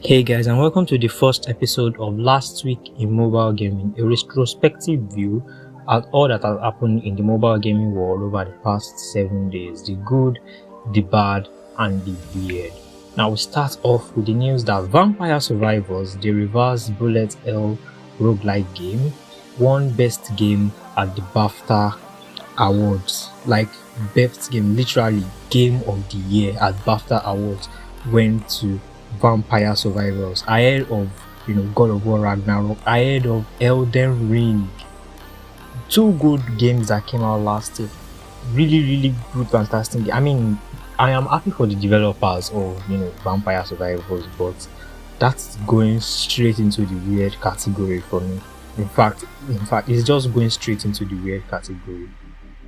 Hey guys, and welcome to the first episode of Last Week in Mobile Gaming, a retrospective view at all that has happened in the mobile gaming world over the past 7 days, the good, the bad, and the weird. Now we start off with the news that Vampire Survivors, the reverse bullet hell roguelike game, won best game at the BAFTA awards. Like best game, literally game of the year at BAFTA awards went to Vampire Survivors, ahead of God of War Ragnarok, ahead of Elden Ring. Two good games that came out last year. Really good, fantastic. I mean, I am happy for the developers of Vampire Survivors, but that's going straight into the weird category for me. In fact, it's just going straight into the weird category.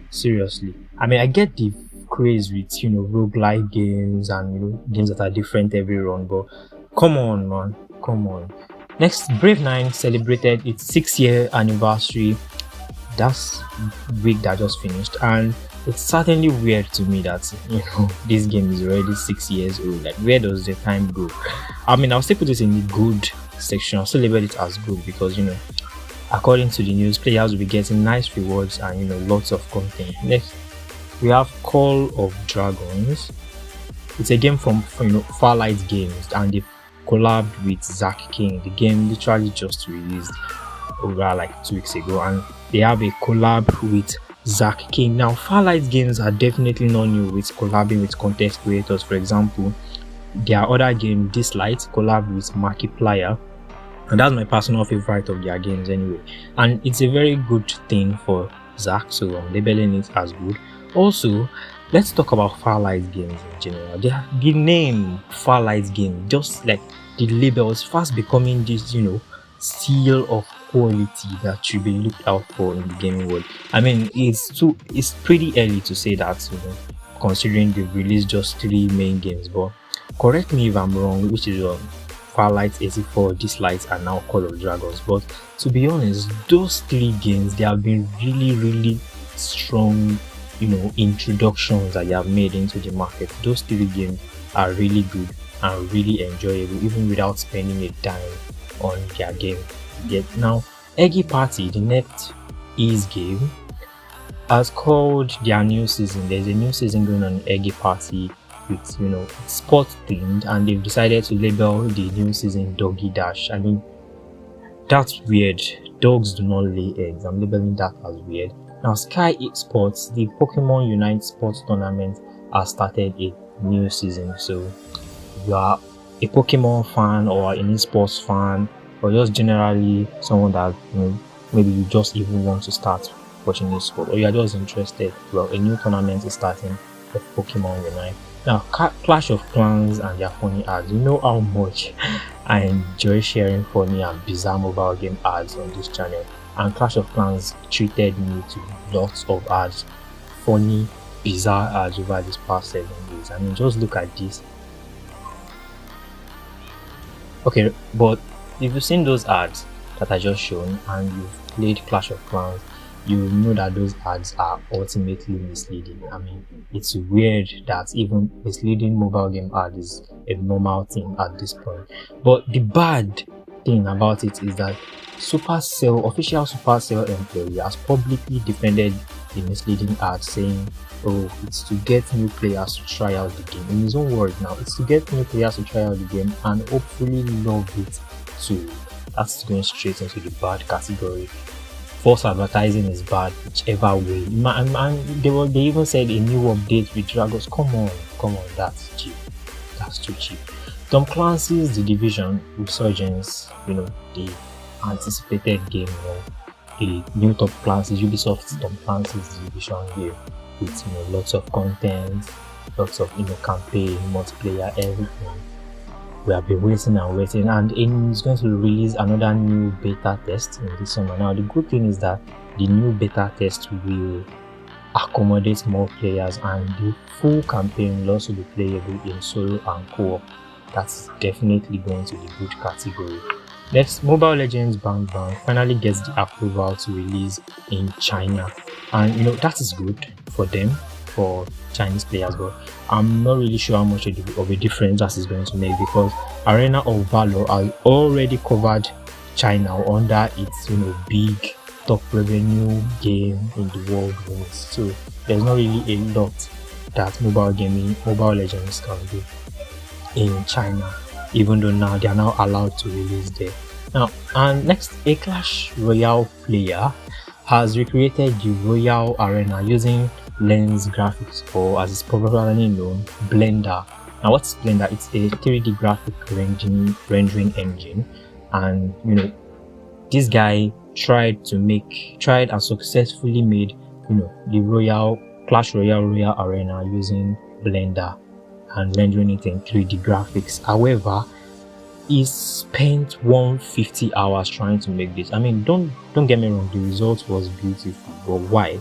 Seriously. I mean, I get the craze with roguelike games and games that are different every run, but come on, man, come on. Next, Brave 9 celebrated its 6-year anniversary. That's week that just finished, and it's certainly weird to me that this game is already 6 years old. Like, where does the time go? I mean, I'll still put this in the good section. I'll still label it as good because according to the news, players will be getting nice rewards and lots of content. Next, we have Call of Dragons. It's a game from Farlight Games, and they collabed with Zack King. The game literally just released over like 2 weeks ago, and they have a collab with Zack King. Now, Farlight Games are definitely not new with collabing with content creators. For example, their other game, This Light, collab with Markiplier. And that's my personal favorite of their games anyway. And it's a very good thing for Zack, so I'm labeling it as good. Also, let's talk about Farlight Games in general. The name Farlight Game, just like the label, is fast becoming this, seal of quality that should be looked out for in the gaming world. I mean, it's pretty early to say that, considering they've released just 3 main games. But correct me if I'm wrong, which is Farlight 84, This Light, and now Call of Dragons. But to be honest, those 3 games, they have been really strong introductions that they have made into the market. Those 3 games are really good and really enjoyable, even without spending a dime on their game. Yet now, Eggy Party, the next Ease game, has called their new season. There's a new season going on in Eggy Party with sports themed, and they've decided to label the new season Doggy Dash. I mean, that's weird. Dogs do not lay eggs. I'm labeling that as weird. Now, Sky Esports, the Pokemon Unite Sports Tournament, has started a new season. So, if you are a Pokemon fan or an esports fan, or just generally someone that maybe you just even want to start watching this sport, or you are just interested, well, a new tournament is starting of Pokemon Unite. Now, Clash of Clans and their funny ads. You know how much I enjoy sharing funny and bizarre mobile game ads on this channel, and Clash of Clans treated me to lots of ads, funny, bizarre ads over these past 7 days. I mean, just look at this. Okay, but if you've seen those ads that I just shown and you've played Clash of Clans, you know that those ads are ultimately misleading. I mean, it's weird that even misleading mobile game ad is a normal thing at this point. But the bad thing about it is that official Supercell employee has publicly defended the misleading ad, saying, oh, it's to get new players to try out the game. In his own words now, it's to get new players to try out the game and hopefully love it too. That's going straight into the bad category. False advertising is bad, whichever way. They even said a new update with Dragons. Come on, that's cheap. That's too cheap. Tom Clancy's The Division Resurgence, the anticipated game, the new Tom Clancy's Ubisoft's Tom Clancy's The Division game with lots of content, lots of campaign, multiplayer, everything. We have been waiting, and it's going to release another new beta test in this summer. Now, the good thing is that the new beta test will accommodate more players, and the full campaign will also be playable in solo and co-op. That's definitely going to be good category. Next, Mobile Legends Bang Bang finally gets the approval to release in China, and that is good for them. for Chinese players, but I'm not really sure how much of a difference that is going to make, because Arena of Valor has already covered China under its big top revenue game in the world wins. So there's not really a lot that Mobile Legends can do in China, even though now they are now allowed to release there. Now, and next, a Clash Royale player has recreated the Royal Arena using Lens graphics, or as it's popularly known, Blender. Now, what's Blender? It's a 3D graphic rendering engine, and this guy tried and successfully made the Clash Royale Arena using Blender and rendering it in 3D graphics. However, he spent 150 hours trying to make this. I mean, don't get me wrong, the result was beautiful, but why?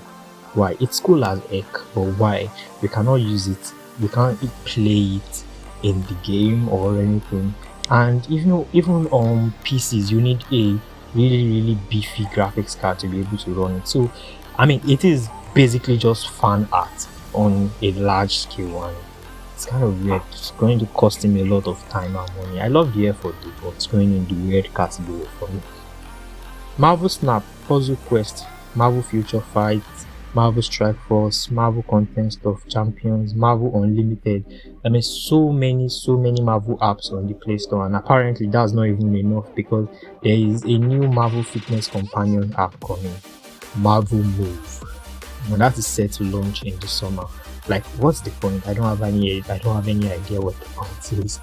It's cool as heck, but why? We cannot use it, we can't play it in the game or anything. And even on PCs, you need a really beefy graphics card to be able to run it. So I mean, it is basically just fan art on a large scale, and it's kind of weird. It's going to cost him a lot of time and money. I love the effort, but it's going in the weird category for me. Marvel Snap, Puzzle Quest, Marvel Future Fight, Marvel Strike Force, Marvel Contest of Champions, Marvel Unlimited. I mean, so many Marvel apps on the Play Store, and apparently that's not even enough, because there is a new Marvel Fitness Companion app coming, Marvel Move, and that is set to launch in the summer. Like, what's the point? I don't have any idea what the point is.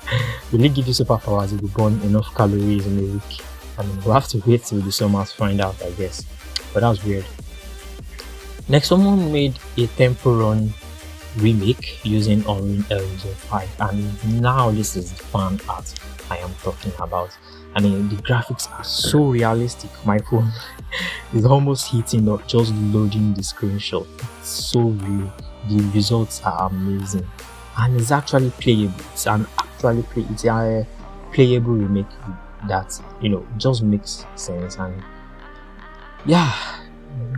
Will it give you superpowers if you burn enough calories in a week? I mean, we'll have to wait till the summer to find out, I guess. But that was weird. Next, someone made a Temple Run remake using Unreal Engine 5, and now this is the fan art I am talking about. I mean, the graphics are so realistic. My phone is almost heating up just loading the screenshot. It's so real. The results are amazing, and it's actually playable. It's a playable remake that just makes sense. And yeah,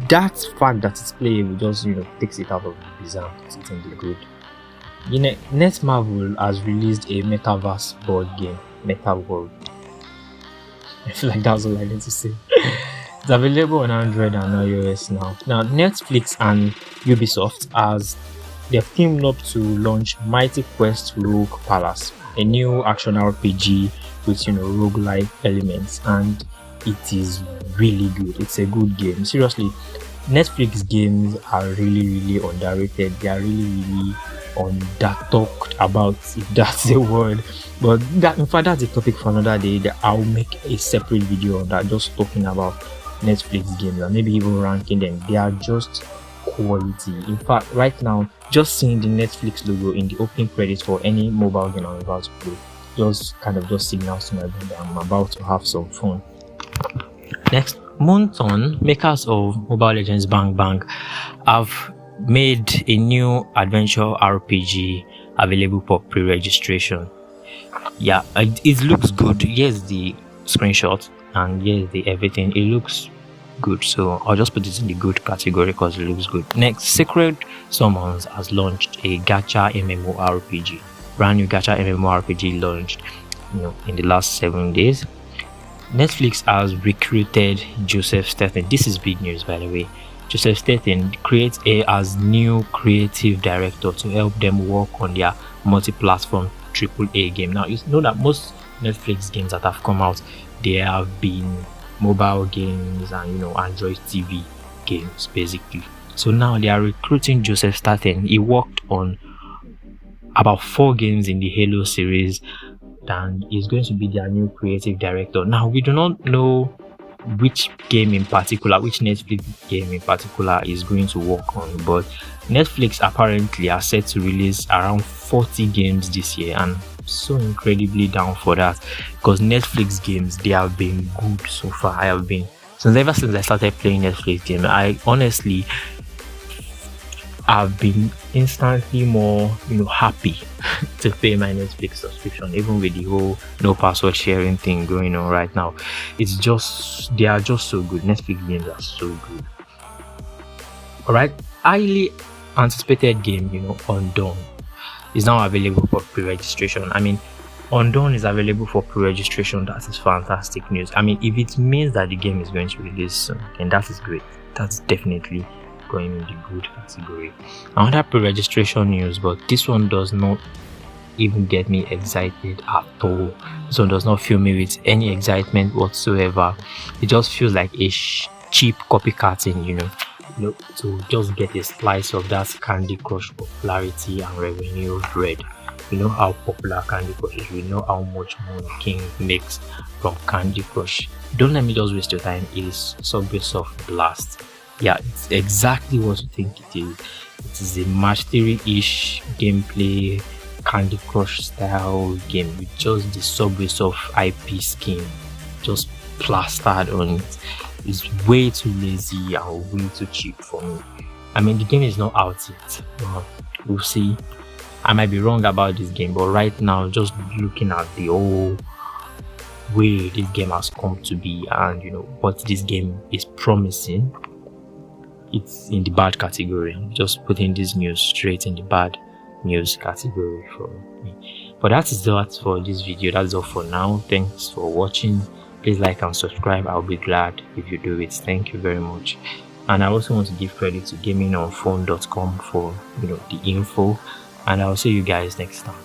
that fact that it's playable just takes it out of the bizarre, puts it in the good. Netmarble has released a metaverse board game, Meta World. I feel like that's all I need to say. It's available on Android and iOS now. Now, Netflix and Ubisoft they've teamed up to launch Mighty Quest Rogue Palace, a new action RPG with roguelike elements, and it is really good. It's a good game. Seriously, Netflix games are really underrated. They are really talked about, if that's a word. But in fact, that's a topic for another day. I'll make a separate video on that, just talking about Netflix games and maybe even ranking them. They are just quality. In fact, right now, just seeing the Netflix logo in the opening credits for any mobile game I'm about to play just signals to my brain that I'm about to have some fun. Next, Moonton, makers of Mobile Legends Bang Bang, have made a new adventure RPG available for pre-registration. Yeah, it looks good. Here's the screenshot and here's the everything. It looks good, so I'll just put it in the good category because it looks good. Next, Sacred Summons has launched a gacha MMORPG. Brand new gacha MMORPG launched in the last 7 days. Netflix has recruited Joseph Stettin. This is big news, by the way. Joseph Stettin creates as new creative director to help them work on their multi-platform AAA game. Now, you know that most Netflix games that have come out, they have been mobile games and Android TV games basically. So now they are recruiting Joseph Stettin. He worked on about 4 games in the Halo series, and he's going to be their new creative director. Now, we do not know which Netflix game in particular is going to work on, but Netflix apparently are set to release around 40 games this year, and so incredibly down for that, because Netflix games, they have been good so far. Ever since I started playing Netflix games, I honestly have been instantly more happy to pay my Netflix subscription, even with the whole no password sharing thing going on right now. They are just so good. Netflix games are so good. Alright, highly anticipated game, Undone, is now available for pre-registration. I mean, Undone is available for pre-registration. That is fantastic news. I mean, if it means that the game is going to release soon, then that is great. That's definitely going in the good category. Another pre-registration news, but this one does not even get me excited at all. This one does not fill me with any excitement whatsoever. It just feels like a cheap copycatting, to just get a slice of that Candy Crush popularity and revenue bread. We know how popular Candy Crush is. We know how much money King makes from Candy Crush. Don't let me just waste your time. It is Subway Surf Blast. Yeah, it's exactly what you think it is. It is a match 3-ish gameplay Candy Crush style game with just the Subway Surf IP skin just plastered on it. It's way too lazy and way too cheap for me. I mean, the game is not out yet. We'll see. I might be wrong about this game, but right now, just looking at the whole way this game has come to be and what this game is promising, it's in the bad category. I'm just putting this news straight in the bad news category for me. But that is all for this video. That's all for now. Thanks for watching. Please like and subscribe. I'll be glad if you do it. Thank you very much. And I also want to give credit to gamingonphone.com for the info. And I'll see you guys next time.